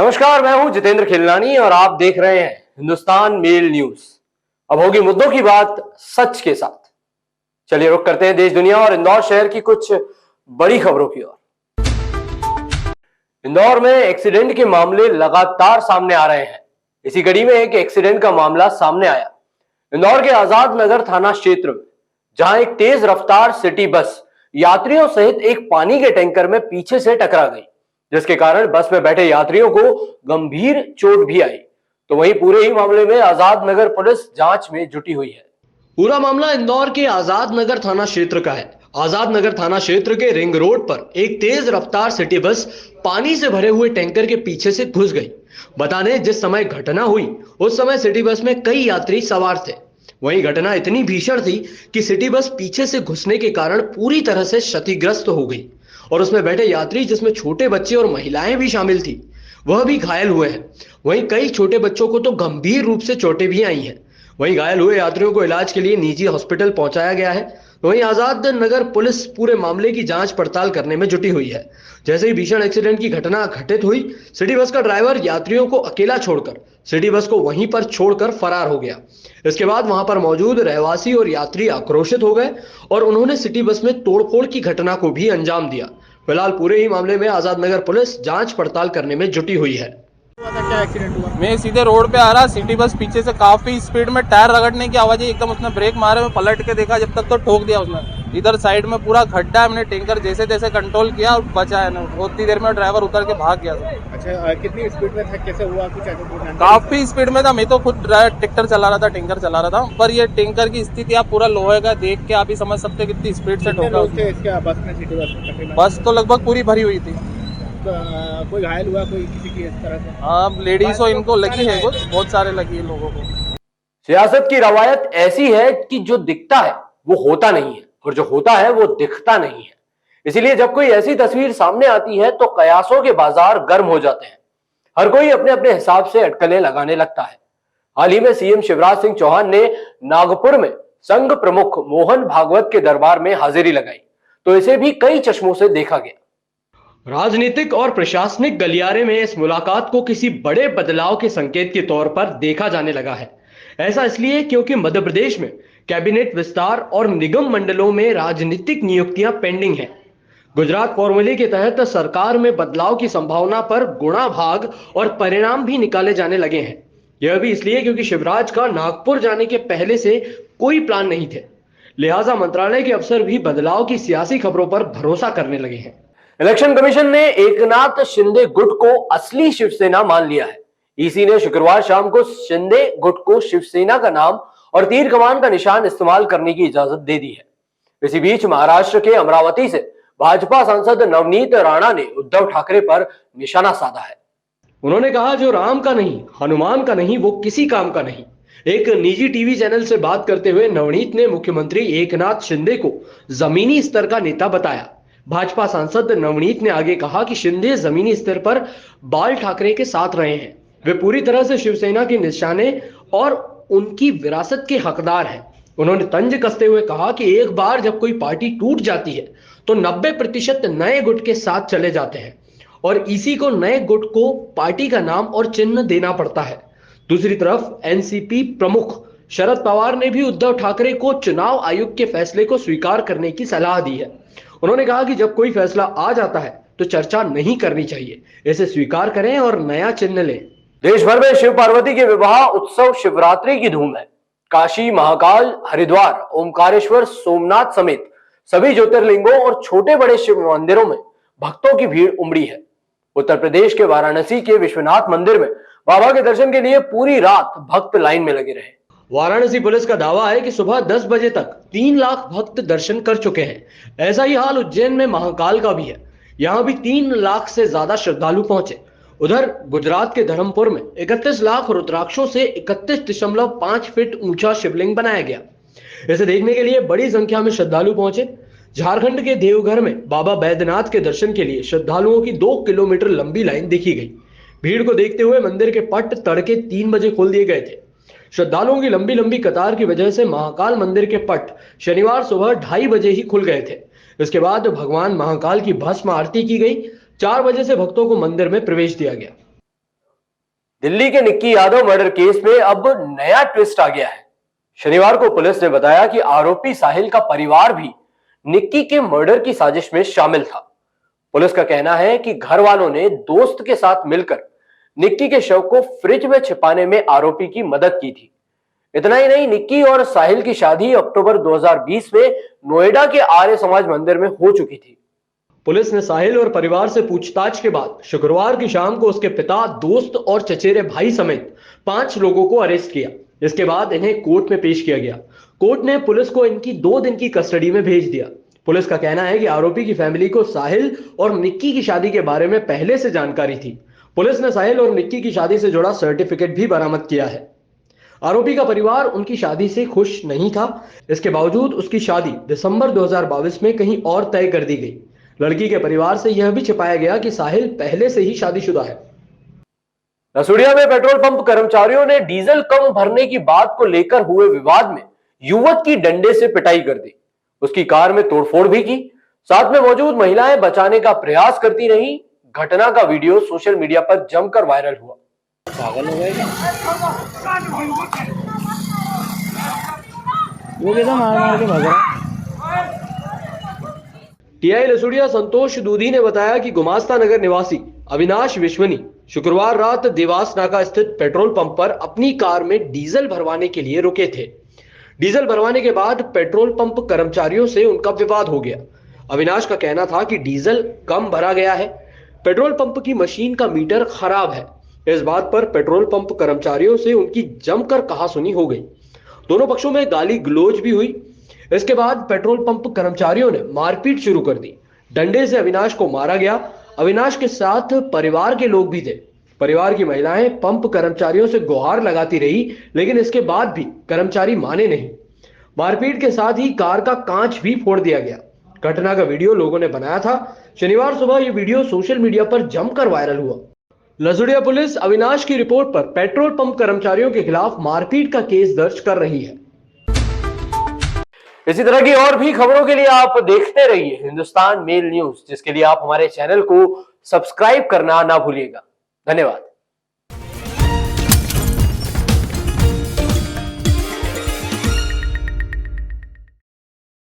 नमस्कार, मैं हूं जितेंद्र खिलनानी और आप देख रहे हैं हिंदुस्तान मेल न्यूज। अब होगी मुद्दों की बात सच के साथ। चलिए रुक करते हैं देश दुनिया और इंदौर शहर की कुछ बड़ी खबरों की ओर। इंदौर में एक्सीडेंट के मामले लगातार सामने आ रहे हैं। इसी कड़ी में एक एक्सीडेंट का मामला सामने आया इंदौर के आजाद नगर थाना क्षेत्र में, जहां एक तेज रफ्तार सिटी बस यात्रियों सहित एक पानी के टैंकर में पीछे से टकरा गई, जिसके कारण बस में बैठे यात्रियों को गंभीर चोट भी आई। तो वहीं पूरे ही मामले में आजाद नगर पुलिस जांच में जुटी हुई है। पूरा मामला इंदौर के आजाद नगर थाना क्षेत्र का है। आजाद नगर थाना क्षेत्र के रिंग रोड पर एक तेज रफ्तार सिटी बस पानी से भरे हुए टैंकर के पीछे से घुस गई। बता दें, जिस समय घटना हुई उस समय सिटी बस में कई यात्री सवार थे। वहीं घटना इतनी भीषण थी कि सिटी बस पीछे से घुसने के कारण पूरी तरह से क्षतिग्रस्त हो गई और उसमें बैठे यात्री, जिसमें छोटे बच्चे और महिलाएं भी शामिल थी, वह भी घायल हुए हैं। वहीं कई छोटे बच्चों को तो गंभीर रूप से चोटें भी आई हैं। वहीं घायल हुए यात्रियों को इलाज के लिए निजी हॉस्पिटल पहुंचाया गया है। वहीं आजाद नगर पुलिस पूरे मामले की जांच पड़ताल करने में जुटी हुई है। जैसे ही भीषण एक्सीडेंट की घटना घटित हुई, सिटी बस का ड्राइवर यात्रियों को अकेला छोड़कर सिटी बस को वहीं पर छोड़कर फरार हो गया। इसके बाद वहां पर मौजूद रहवासी और यात्री आक्रोशित हो गए और उन्होंने सिटी बस में तोड़फोड़ की घटना को भी अंजाम दिया। फिलहाल पूरे ही मामले में आजाद नगर पुलिस जांच पड़ताल करने में जुटी हुई है। क्या एक्सीडेंट हुआ? मैं सीधे रोड पे आ रहा, सिटी बस पीछे से काफी स्पीड में टायर रगड़ने की आवाज आई, एकदम उसने ब्रेक मारे, मैं पलट के देखा, जब तक तो ठोक दिया उसने। इधर साइड में पूरा खड्डा है, मैंने टैंकर जैसे तैसे कंट्रोल किया और बचा है ना। उतनी देर में ड्राइवर उतर के भाग गया। अच्छा, कितनी स्पीड में था, कैसे हुआ कुछ ऐसा? काफी स्पीड में था, मैं तो खुद ट्रैक्टर चला रहा था, टैंकर चला रहा था, पर ये टैंकर की स्थिति आप पूरा लोहे का देख के आप ही समझ सकते कितनी स्पीड से ठोका। बस में, सिटी बस? बस तो लगभग पूरी भरी हुई थी। कोई घायल हुआ, कोई किसी की इस तरह से? हाँ, लेडीज हो, इनको लगी है, कुछ बहुत सारे लगी है लोगों को। सियासत की रवायत ऐसी है कि जो दिखता है वो होता नहीं है और जो होता है वो दिखता नहीं है। इसीलिए जब कोई ऐसी तस्वीर सामने आती है तो कयासों के बाजार गर्म हो जाते हैं। हर कोई अपने अपने हिसाब से अटकलें लगाने लगता है। हाल ही में सीएम शिवराज सिंह चौहान ने नागपुर में संघ प्रमुख मोहन भागवत के दरबार में हाजिरी लगाई, तो इसे भी कई चश्मों से देखा गया। राजनीतिक और प्रशासनिक गलियारे में इस मुलाकात को किसी बड़े बदलाव के संकेत के तौर पर देखा जाने लगा है। ऐसा इसलिए क्योंकि मध्य प्रदेश में कैबिनेट विस्तार और निगम मंडलों में राजनीतिक नियुक्तियां पेंडिंग हैं। गुजरात फॉर्मूले के तहत सरकार में बदलाव की संभावना पर गुणा भाग और परिणाम भी निकाले जाने लगे हैं। यह भी इसलिए क्योंकि शिवराज का नागपुर जाने के पहले से कोई प्लान नहीं थे, लिहाजा मंत्रालय के अफसर भी बदलाव की सियासी खबरों पर भरोसा करने लगे हैं। इलेक्शन कमीशन ने एकनाथ शिंदे गुट को असली शिवसेना मान लिया है। ईसी ने शुक्रवार शाम को शिंदे गुट को शिवसेना का नाम और तीर कमान का निशान इस्तेमाल करने की इजाजत दे दी है। इसी बीच महाराष्ट्र के अमरावती से भाजपा सांसद नवनीत राणा ने उद्धव ठाकरे पर निशाना साधा है। उन्होंने कहा, जो राम का नहीं, हनुमान का नहीं, वो किसी काम का नहीं। एक निजी टीवी चैनल से बात करते हुए नवनीत ने मुख्यमंत्री एकनाथ शिंदे को जमीनी स्तर का नेता बताया। भाजपा सांसद नवनीत ने आगे कहा कि शिंदे जमीनी स्तर पर बाल ठाकरे के साथ रहे हैं। वे पूरी तरह से शिवसेना के निशाने और उनकी विरासत के हकदार हैं। उन्होंने तंज कसते हुए कहा कि एक बार जब कोई पार्टी टूट जाती है तो 90% नए गुट के साथ चले जाते हैं और इसी को नए गुट को पार्टी का नाम और चिन्ह देना पड़ता है। दूसरी तरफ एनसीपी प्रमुख शरद पवार ने भी उद्धव ठाकरे को चुनाव आयोग के फैसले को स्वीकार करने की सलाह दी है। उन्होंने कहा कि जब कोई फैसला आ जाता है तो चर्चा नहीं करनी चाहिए, इसे स्वीकार करें और नया चिन्ह लें। देश भर में शिव पार्वती के विवाह उत्सव शिवरात्रि की धूम है। काशी, महाकाल, हरिद्वार, ओमकारेश्वर, सोमनाथ समेत सभी ज्योतिर्लिंगों और छोटे बड़े शिव मंदिरों में भक्तों की भीड़ उमड़ी है। उत्तर प्रदेश के वाराणसी के विश्वनाथ मंदिर में बाबा के दर्शन के लिए पूरी रात भक्त लाइन में लगे रहे। वाराणसी पुलिस का दावा है कि सुबह 10 बजे तक 3 लाख भक्त दर्शन कर चुके हैं। ऐसा ही हाल उज्जैन में महाकाल का भी है। यहां भी 3 लाख से ज्यादा श्रद्धालु पहुंचे। उधर गुजरात के धर्मपुर में 31 लाख रुद्राक्षों से 31.5 फीट ऊंचा शिवलिंग बनाया गया। इसे देखने के लिए बड़ी संख्या में श्रद्धालु पहुंचे। झारखंड के देवघर में बाबा बैद्यनाथ के दर्शन के लिए श्रद्धालुओं की 2 किलोमीटर लंबी लाइन देखी गई। भीड़ को देखते हुए मंदिर के पट तड़के 3 बजे खोल दिए गए थे। श्रद्धालुओं की लंबी लंबी कतार की वजह से महाकाल मंदिर के पट शनिवार सुबह 2:30 बजे ही खुल गए थे। इसके बाद भगवान महाकाल की भस्म आरती की गई। 4 बजे से भक्तों को मंदिर में प्रवेश दिया गया। दिल्ली के निक्की यादव मर्डर केस में अब नया ट्विस्ट आ गया है। शनिवार को पुलिस ने बताया कि आरोपी साहिल का परिवार भी निक्की के मर्डर की साजिश में शामिल था। पुलिस का कहना है कि घर वालों ने दोस्त के साथ मिलकर निक्की के शव को फ्रिज में छिपाने में आरोपी की मदद की थी। इतना ही नहीं, निक्की और साहिल की शादी अक्टूबर 2020 में नोएडा के आर्य समाज मंदिर में हो चुकी थी। पुलिस ने साहिल और परिवार से पूछताछ के बाद शुक्रवार की शाम को उसके पिता, दोस्त और चचेरे भाई समेत 5 लोगों को अरेस्ट किया। इसके बाद इन्हें कोर्ट में पेश किया गया। कोर्ट ने पुलिस को इनकी 2 दिन की कस्टडी में भेज दिया। पुलिस का कहना है कि आरोपी की फैमिली को साहिल और निक्की की शादी के बारे में पहले से जानकारी थी। पुलिस ने साहिल और निक्की की शादी से जुड़ा सर्टिफिकेट भी बरामद किया है। आरोपी का परिवार उनकी शादी से खुश नहीं था। इसके बावजूद उसकी शादी दिसंबर 2022 में कहीं और तय कर दी गई। लड़की के परिवार से यह भी छिपाया गया कि साहिल पहले से ही शादीशुदा है। रसूड़िया में पेट्रोल पंप कर्मचारियों ने डीजल कम भरने की बात को लेकर हुए विवाद में युवक की डंडे से पिटाई कर दी। उसकी कार में तोड़फोड़ भी की। साथ में मौजूद महिलाएं बचाने का प्रयास करती रहीं। घटना का वीडियो सोशल मीडिया पर जमकर वायरल हुआ। पागल हो गए वो कैसा मार मार के भाग रहा। टीआई लसुड़िया संतोष दूधी ने बताया कि गुमास्ता नगर निवासी अविनाश विश्वनी शुक्रवार रात देवास नाका स्थित पेट्रोल पंप पर अपनी कार में डीजल भरवाने के लिए रुके थे। डीजल भरवाने के बाद पेट्रोल पंप कर्मचारियों से उनका विवाद हो गया। अविनाश का कहना था कि डीजल कम भरा गया है, पेट्रोल पंप की मशीन का मीटर खराब है। इस बात पर पेट्रोल पंप कर्मचारियों से उनकी जमकर कहासुनी हो गई। दोनों पक्षों में गाली गलौज भी हुई। इसके बाद पेट्रोल पंप कर्मचारियों ने मारपीट शुरू कर दी। डंडे से अविनाश को मारा गया। अविनाश के साथ परिवार के लोग भी थे। परिवार की महिलाएं पंप कर्मचारियों से गुहार लगाती रही, लेकिन इसके बाद भी कर्मचारी माने नहीं। मारपीट के साथ ही कार का कांच भी फोड़ दिया गया। घटना का वीडियो लोगों ने बनाया था। शनिवार सुबह यह वीडियो सोशल मीडिया पर जमकर वायरल हुआ। लसुड़िया पुलिस अविनाश की रिपोर्ट पर पेट्रोल पंप कर्मचारियों के खिलाफ मारपीट का केस दर्ज कर रही है। इसी तरह की और भी खबरों के लिए आप देखते रहिए हिंदुस्तान मेल न्यूज, जिसके लिए आप हमारे चैनल को सब्सक्राइब करना ना भूलिएगा। धन्यवाद।